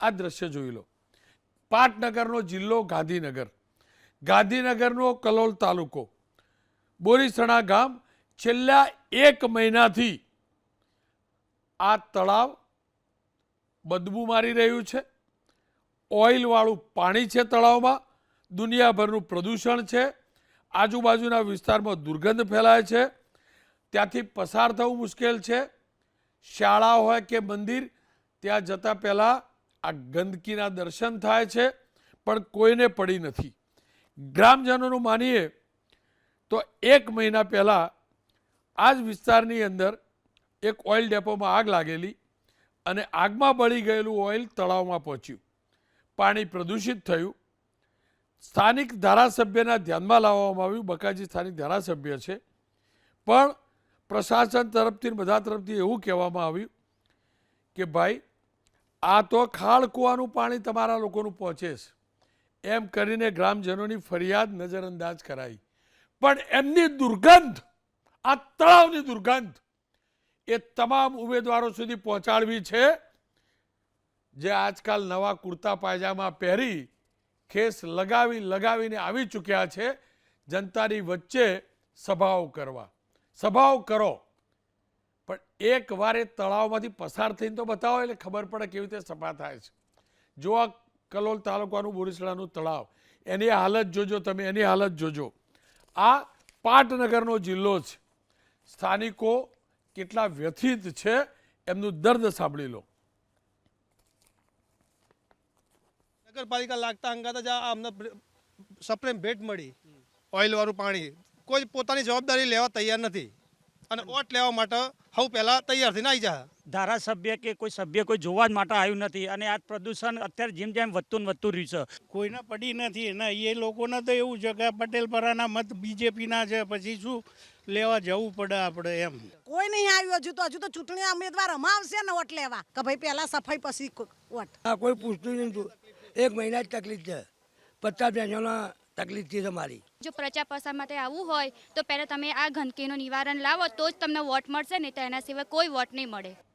આ દ્રશ્ય જોઈ લો. પાટનગરનો જિલ્લો ગાંધીનગર, ગાંધીનગરનો કલોલ તાલુકો, બોરીસણા ગામ. છેલ્લા 1 મહિનાથી આ તળાવ બદબુ મારી રહ્યું છે. ઓઇલવાળું પાણી છે તળાવમાં. દુનિયાભરનું પ્રદૂષણ છે. આજુબાજુના વિસ્તારમાં દુર્ગંધ ફેલાય છે. ત્યાંથી પસાર થવું મુશ્કેલ છે. શાળા હોય કે મંદિર, ત્યાં જતાં પહેલાં આ ગંદકીના દર્શન થાય છે, પણ કોઈને પડી નથી. ગ્રામજનોનું માનીએ તો 1 મહિના પહેલાં આ જ વિસ્તારની અંદર એક ઓઇલ ડેપોમાં આગ લાગેલી અને આગમાં બળી ગયેલું ઓઇલ તળાવમાં પહોંચ્યું. પાણી પ્રદૂષિત થયું. સ્થાનિક ધારાસભ્યના ધ્યાનમાં લાવવામાં આવ્યું. બકાજી સ્થાનિક ધારાસભ્ય છે, પણ પ્રશાસન તરફથી બધા તરફથી એવું કહેવામાં આવ્યું કે ભાઈ આ તો ખાળ કૂવાનું પાણી તમારા લોકોનું પહોંચે છે, એમ કરીને ગ્રામજનોની ફરિયાદ નજરઅંદાજ કરાઈ. પણ એમની દુર્ગંધ, આ તળાવની દુર્ગંધ એ તમામ ઉમેદવારો સુધી પહોંચાડવી છે, જે આજકાલ નવા કુર્તા પાયજામા પહેરી ખેસ લગાવીને આવી ચૂક્યા છે જનતાની વચ્ચે સભાઓ કરવા. સભાઓ કરો, પણ એક વાર એ તળાવમાંથી પસાર થઈને તો બતાવો, એટલે ખબર પડે કેવી રીતે સભા થાય છે. જો આ કલોલ તાલુકાનું બોરીસણાનું તળાવ, એની હાલત જોજો તમે, એની હાલત જોજો. આ પાટનગરનો જિલ્લો છે. સ્થાનિકો કેટલા વ્યથિત છે એમનું દર્દ સાંભળી લો. નગરપાલિકા લાગતા અંગાત જ અમને સપ્રેમ ભેટ મળી ઓઇલવાળું પાણી. કોઈ પોતાની જવાબદારી લેવા તૈયાર નથી અને ઓટ લેવા માટે સૌ પહેલાં તૈયાર થઈને આવી જાય. ધારાસભ્ય કે કોઈ સભ્ય કોઈ જોવા જ માટે આવ્યું નથી અને આ પ્રદૂષણ અત્યારે જેમ જેમ વધતું ને વધતું રહ્યું છે. કોઈને પડી નથી ને એ લોકોને તો એવું છે કે પટેલપરાના મત બીજેપીના છે, પછી શું લેવા જવું પડે આપણે એમ. કોઈ નહીં આવ્યું હજુ તો ચૂંટણી ઉમેદવાર અમાવશે ને વોટ લેવા કે ભાઈ પહેલા સફાઈ પછી વોટ. હા, કોઈ પૂછતું નહીં. 1 મહિના જ તકલીફ છે. 50 બહેનોના તકલીફ છે તમારી. જો પ્રચાર પ્રસાર માટે આવવું હોય તો પહેલાં તમે આ ગંદકીનું નિવારણ લાવો તો જ તમને વોટ મળશે, નહીં તો એના સિવાય કોઈ વોટ નહીં મળે.